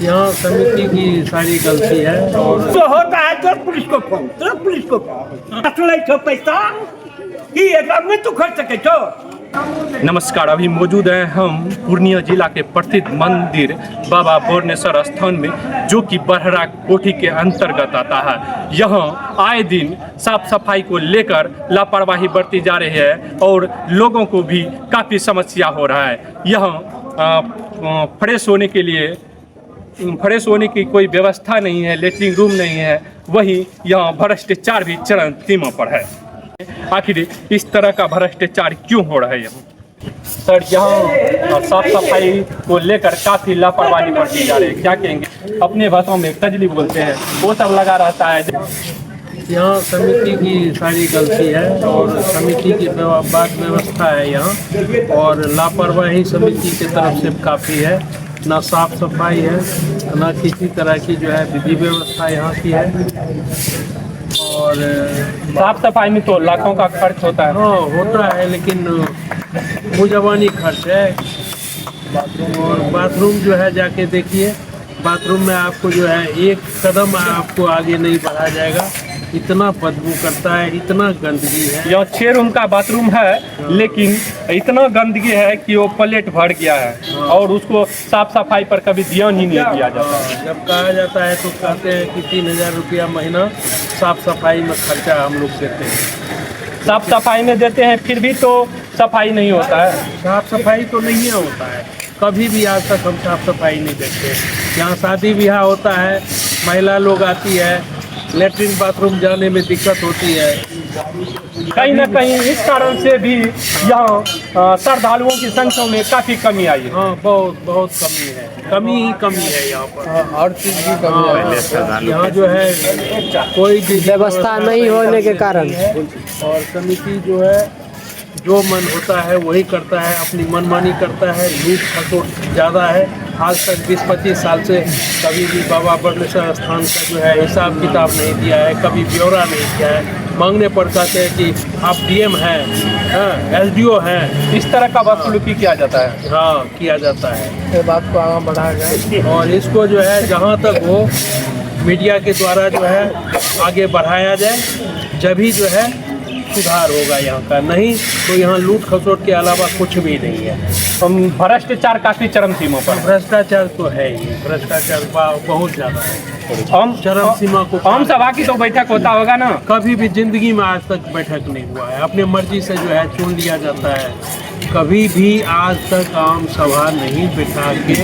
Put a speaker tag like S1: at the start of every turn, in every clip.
S1: यहाँ समिति की सारी गलती है और
S2: जो होता है तो पुलिस को फोन तो पुलिस को असले छो पैसा कि एक आदमी तू खर्च सके छो।
S3: नमस्कार, अभी मौजूद हैं हम पूर्णिया जिला के प्रसिद्ध मंदिर बाबा बोरनेश्वर स्थान में, जो कि बरहरा कोठी के अंतर्गत आता है। यहाँ आए दिन साफ सफाई को लेकर लापरवाही बरती जा रही है और लोगों को भी काफ़ी समस्या हो रहा है। यहाँ फ्रेश होने की कोई व्यवस्था नहीं है, लेटरिन रूम नहीं है, वहीं यहाँ भ्रष्टाचार भी चरम सीमा पर है। आखिर इस तरह का भ्रष्टाचार क्यों हो रहा है यहाँ? सर, यहाँ साफ सफाई को लेकर काफ़ी लापरवाही बरती जा रही है, क्या कहेंगे? अपने भाषाओं में तजली बोलते हैं, वो सब लगा रहता है।
S1: यहाँ समिति की सारी गलती है और समिति की बात व्यवस्था है यहाँ, और लापरवाही समिति की तरफ से काफ़ी है। ना साफ सफाई है, ना किसी तरह की जो है विधि व्यवस्था यहाँ की है। और
S3: साफ सफाई में तो लाखों का खर्च होता है।
S1: हाँ, होता है, लेकिन मुजबानी खर्च है। और बाथरूम जो है जाके देखिए, बाथरूम में आपको जो है एक कदम आपको आगे नहीं बढ़ा जाएगा, इतना बदबू करता है, इतना गंदगी है।
S3: यहाँ 6 रूम का बाथरूम है, लेकिन इतना गंदगी है कि वो प्लेट भर गया है और उसको साफ सफाई पर कभी ध्यान ही नहीं दिया जाता है।
S1: जब कहा जाता है तो कहते हैं कि 3000 रुपया महीना साफ सफाई में खर्चा हम लोग देते हैं।
S3: साफ सफाई में देते हैं, फिर भी तो सफाई नहीं होता है।
S1: साफ सफाई तो नहीं होता है, कभी भी आज तक हम साफ सफाई नहीं देखते। यहाँ शादी ब्याह होता है, महिला लोग आती है, लेटरिन बाथरूम जाने में दिक्कत होती है।
S3: कहीं ना कहीं इस कारण से भी यहाँ श्रद्धालुओं की संख्या में काफ़ी कमी आई है।
S1: हाँ, बहुत कमी है, कमी ही कमी है यहाँ पर। हर चीज़ की कमी है यहाँ, जो है कोई
S4: व्यवस्था नहीं होने के कारण।
S1: और समिति जो है जो मन होता है वही करता है, अपनी मनमानी करता है, लूट खसोट ज़्यादा है। आज तक 20-25 साल से कभी भी बाबा बोरनेश्वर स्थान का जो है हिसाब किताब नहीं दिया है, कभी ब्यौरा नहीं दिया है। मांगने पर कहते हैं कि आप डीएम हैं, एसडीओ हैं,
S3: इस तरह का बदसलूकी किया जाता है।
S1: हाँ, किया जाता है।
S4: ये बात को आगे बढ़ाया जाए
S1: और इसको जो है जहाँ तक वो मीडिया के द्वारा जो है आगे बढ़ाया जाए, जभी जो है सुधार होगा यहाँ का। नहीं तो यहाँ लूट खसोट के अलावा कुछ भी नहीं है।
S3: भ्रष्टाचार काफ़ी चरम सीमा पर।
S1: भ्रष्टाचार तो है ही, भ्रष्टाचार बहुत ज़्यादा है।
S3: हम
S1: चरम सीमा को
S3: आम सभा की तो बैठक होता होगा ना?
S1: कभी भी जिंदगी में आज तक बैठक नहीं हुआ है, अपने मर्जी से जो है चुन लिया जाता है। कभी भी आज तक आम सभा नहीं बिठा के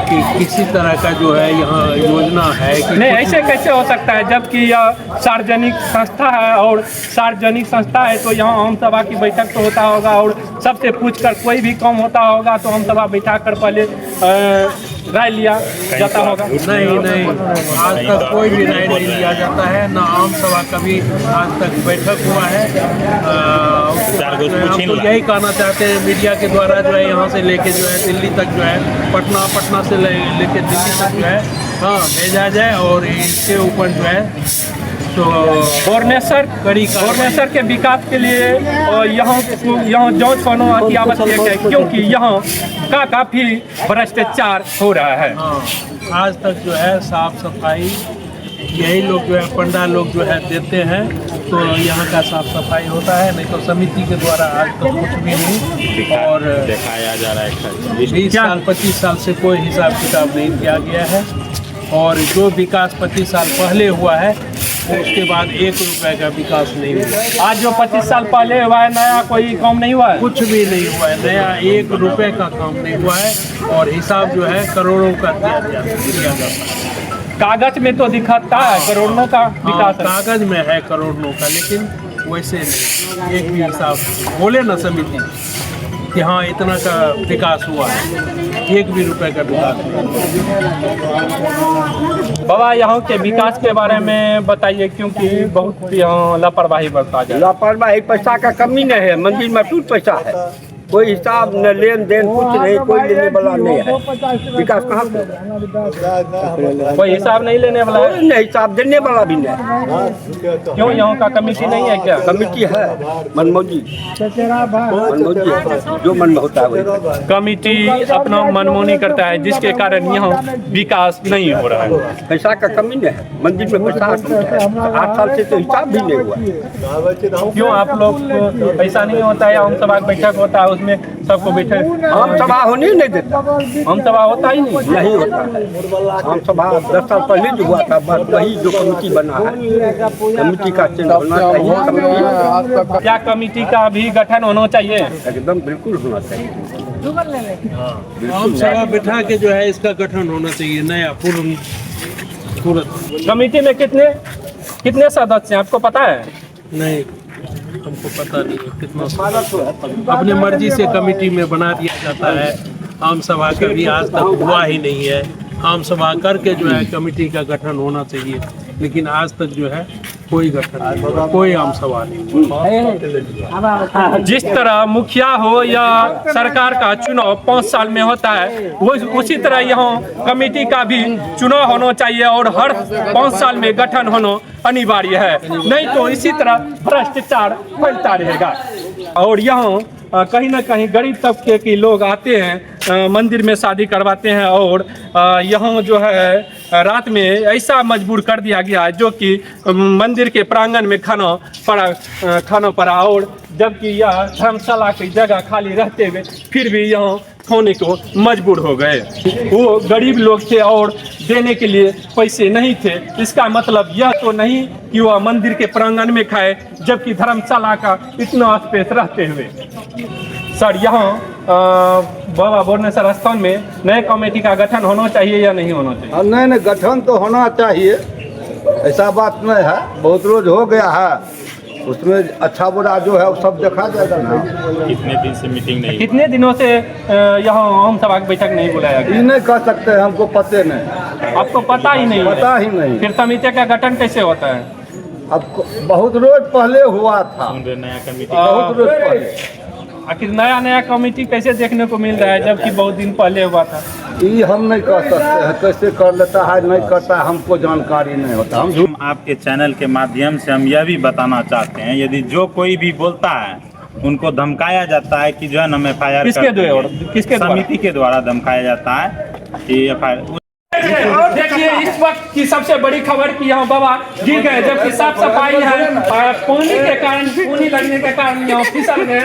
S1: कि किसी तरह का जो है यहाँ योजना है कि
S3: नहीं, ऐसे कैसे हो सकता है जबकि यह सार्वजनिक संस्था है, और सार्वजनिक संस्था है तो यहाँ आम सभा की बैठक तो होता होगा, और सबसे पूछकर कोई भी काम होता होगा तो आम सभा बैठा कर पहले राय लिया जाता होगा।
S1: नहीं, आज तक कोई भी राय नहीं लिया जाता है, ना आम सभा कभी आज तक बैठक हुआ है। हम तो यही कहना चाहते हैं मीडिया के द्वारा जो है यहाँ से लेके जो है दिल्ली तक जो है, पटना से लेके दिल्ली तक जो है हाँ भेजा जाए, और इसके ऊपर जो है तो
S3: बोरनेश्वर के विकास के लिए यहाँ जांच होना अति आवश्यक है, क्योंकि यहाँ का काफ़ी भ्रष्टाचार हो रहा है।
S1: हाँ, आज तक जो है साफ सफाई यही लोग जो है पंडा लोग जो है देते हैं, तो यहाँ का साफ सफाई होता है, नहीं तो समिति के द्वारा आज तक कुछ भी नहीं। और
S5: दिखाया जा रहा है
S1: 20 साल 25 साल से कोई हिसाब किताब नहीं किया गया है, और जो विकास 25 साल पहले हुआ है उसके बाद 1 रुपए का विकास नहीं हुआ।
S3: आज जो 25 साल पहले हुआ है, नया कोई काम नहीं हुआ है,
S1: कुछ भी नहीं हुआ है, नया 1 रुपए का काम नहीं हुआ है, और हिसाब जो है करोड़ों का दिया जाता है।
S3: कागज में तो दिखाता है करोड़ों का विकास है।
S1: कागज में है करोड़ों का, लेकिन वैसे नहीं। एक भी हिसाब बोले ना समिति कि हाँ इतना का विकास हुआ है, 1 भी रुपए का विकास नहीं।
S3: बाबा, यहाँ के विकास के बारे में बताइए, क्योंकि बहुत यहाँ लापरवाही बरता जाए।
S2: लापरवाही पैसा का कमी नहीं है, मंदिर में टूट पैसा है। कोई हिसाब न लेन देन कुछ नहीं, कोई लेने वाला नहीं है। विकास कहाँ पे?
S3: कोई हिसाब नहीं लेने वाला है?
S2: कोई नहीं, हिसाब देने वाला भी नहीं।
S3: क्यों, यहाँ का कमेटी नहीं है क्या?
S2: कमेटी है मनमोजी, जो मन में होता है वही।
S3: कमेटी अपना मनमानी करता है, जिसके कारण यहाँ विकास नहीं हो रहा है।
S2: पैसा का कमी नहीं है, मंदिर में पैसा 8 साल से तो हिसाब भी नहीं हुआ।
S3: क्यों आप लोग को पैसा नहीं होता है? आम सभा बैठक होता है, उसमें सबको बैठे।
S2: आम सभा होने ही नहीं देता,
S3: आम सभा होता ही नहीं
S2: होता। आम सभा 10 साल पहले जो हुआ था, बस वही जो कमेटी बना है, कमेटी का चेंज होना चाहिए। कमेटी
S3: क्या कमेटी का भी गठन होना चाहिए?
S2: एकदम बिल्कुल होना चाहिए।
S1: आम सभा बिठा के जो है इसका गठन होना चाहिए, नया पूरा।
S3: कमेटी में कितने सदस्य हैं, आपको पता है?
S1: नहीं, हमको पता नहीं है कितना। अपनी मर्जी से कमेटी में बना दिया जाता है। आम सभा कभी आज तक हुआ ही नहीं है। आम सभा करके जो है कमेटी का गठन होना चाहिए, लेकिन आज तक जो है कोई गठन नहीं हुआ, कोई आम सभा नहीं।
S3: जिस तरह मुखिया हो या सरकार का चुनाव 5 साल में होता है, वो उसी तरह यहाँ कमेटी का भी चुनाव होना चाहिए और हर 5 साल में गठन होना अनिवार्य है, नहीं तो इसी तरह भ्रष्टाचार फैलता रहेगा। और यहाँ कहीं ना कहीं गरीब तबके के लोग आते हैं, मंदिर में शादी करवाते हैं और यहाँ जो है रात में ऐसा मजबूर कर दिया गया है, जो कि मंदिर के प्रांगण में खाना पड़ा और जबकि यह धर्मशाला की जगह खाली रहते हुए फिर भी यहाँ खाने को मजबूर हो गए। वो गरीब लोग थे और देने के लिए पैसे नहीं थे। इसका मतलब यह तो नहीं कि वह मंदिर के प्रांगण में खाए, जबकि धर्मशाला का इतना स्पेस रहते हुए। सर, यहाँ बाबा बोरनेश्वर स्थान में नए कमेटी का गठन होना चाहिए या नहीं होना चाहिए?
S6: नहीं, गठन तो होना चाहिए, ऐसा बात नहीं है। बहुत रोज हो गया है, उसमें अच्छा बुरा जो है वो सब देखा जाएगा ना।
S5: कितने दिन से मीटिंग नहीं?
S3: कितने दिनों से यहाँ आम सभा की बैठक नहीं बुलाया गया?
S6: ये नहीं कह सकते, हमको पते नहीं।
S3: आपको पता ही नहीं?
S6: पता ही नहीं।
S3: फिर समिति का गठन कैसे होता है?
S6: अब बहुत रोज पहले हुआ था,
S5: नया कमेटी
S6: बहुत रोज पहले।
S3: आखिर नया कमेटी कैसे देखने को मिल रहा है, जबकि बहुत दिन पहले हुआ था?
S6: ये हम नहीं कह सकते हैं, कैसे कर लेता है नहीं करता है, हमको जानकारी नहीं होता।
S5: हम आपके चैनल के माध्यम से हम यह भी बताना चाहते हैं, यदि जो कोई भी बोलता है उनको धमकाया जाता है कि जो है ना FIR
S3: किसके द्वारा?
S5: समिति के द्वारा धमकाया जाता है कि FIR।
S3: देखिए, इस वक्त की सबसे बड़ी खबर कि यहाँ बाबा गिर गए, जबकि साफ सफाई है। पानी के कारण, पानी लगने के कारण यहाँ फिसल गए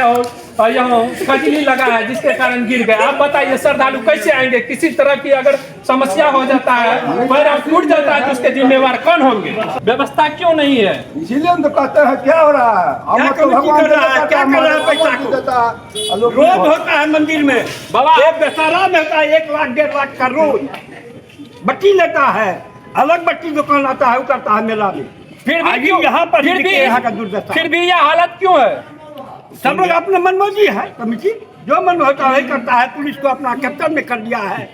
S3: और यहाँ कजली लगा है, जिसके कारण गिर गए। आप बताइए, श्रद्धालु कैसे आएंगे? किसी तरह की अगर समस्या हो जाता है, पैर टूट जाता है, तो उसके जिम्मेवार कौन होंगे? व्यवस्था क्यों नहीं है?
S6: इसीलिए तो कहते हैं क्या हो रहा है,
S2: क्या कमेटी कर रहा है, क्या कर रहा है? पैसा को रोज होता है मंदिर में
S3: बाबा,
S2: एक दशहरा में होता है 1 लाख 1.5 लाख का रोज बट्टी लेता है, अलग बट्टी दुकान आता है, उतरता है मेला में।
S3: फिर भी
S2: यहाँ पर
S3: फिर भी
S2: यहाँ का दुर्दशा,
S3: फिर भी यह हालत क्यों है?
S2: सब लोग अपने मनमर्जी है। कमेटी जो मन होता है वही करता है। पुलिस को अपना कैप्टन में कर दिया है,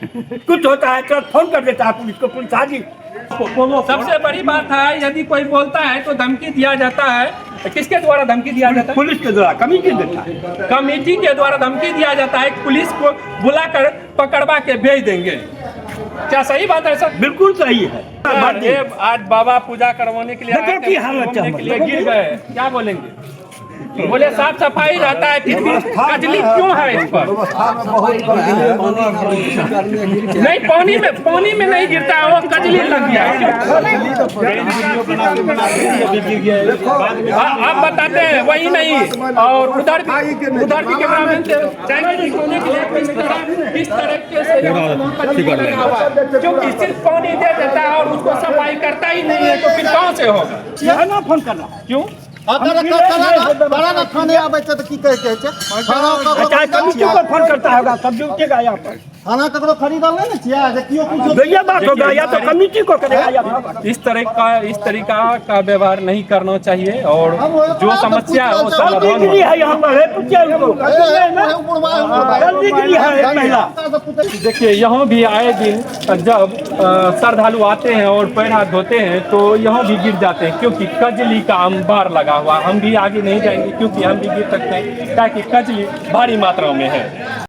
S2: कुछ होता है तो फोन कर देता है पुलिस को, पुलिस हाजिर।
S3: सबसे बड़ी बात है, यदि कोई बोलता है तो धमकी दिया जाता है। किसके द्वारा धमकी दिया जाता है?
S2: पुलिस के द्वारा, कमेटी देता है।
S3: कमेटी के द्वारा धमकी दिया जाता है, पुलिस को बुलाकर पकड़वा के भेज देंगे। क्या सही बात है सर?
S2: बिल्कुल सही है।
S3: आज बाबा पूजा करवाने के लिए
S2: देखो की हालत है,
S3: के लिए गिर गए, क्या बोलेंगे? बोले साफ सफाई रहता है, फिर भी कजली क्यों है इस पर? नहीं, पानी में नहीं गिरता है, वो कजली लग गया है। आप बताते हैं वही नहीं, और उधर भी कैमरामैन से दिखाने के लिए किस तरीके से क्योंकि सिर्फ पानी दे देता है और उसको सफाई करता ही नहीं है, तो फिर कहाँ से होगा?
S2: यह ना फोन करना
S3: क्यों?
S2: थाने आवे तो की कहे कमिटी को फोन करता होगा, सब जुटेगा यहाँ पर।
S7: खाना ककरो खरीदल नहीं ना चाहिए जे कियो कुछ
S2: तो ये बात होगा या तो कमिटी को करेगा या
S3: इस तरीका का व्यवहार नहीं करना चाहिए और जो समस्या है वो समाधान
S2: डिग्री
S3: होना
S2: है यहाँ पर है पूछिए इनको डिग्री है महिला
S3: देखिए यहाँ भी आए दिन जब श्रद्धालु आते हैं और पैर हाथ धोते हैं तो यहाँ भी गिर जाते हैं क्योंकि कजली का अंबार लगा हुआ। हम भी आगे नहीं जाएंगे क्योंकि हम भी गिर सकते हैं ताकि कजली भारी मात्रा में है।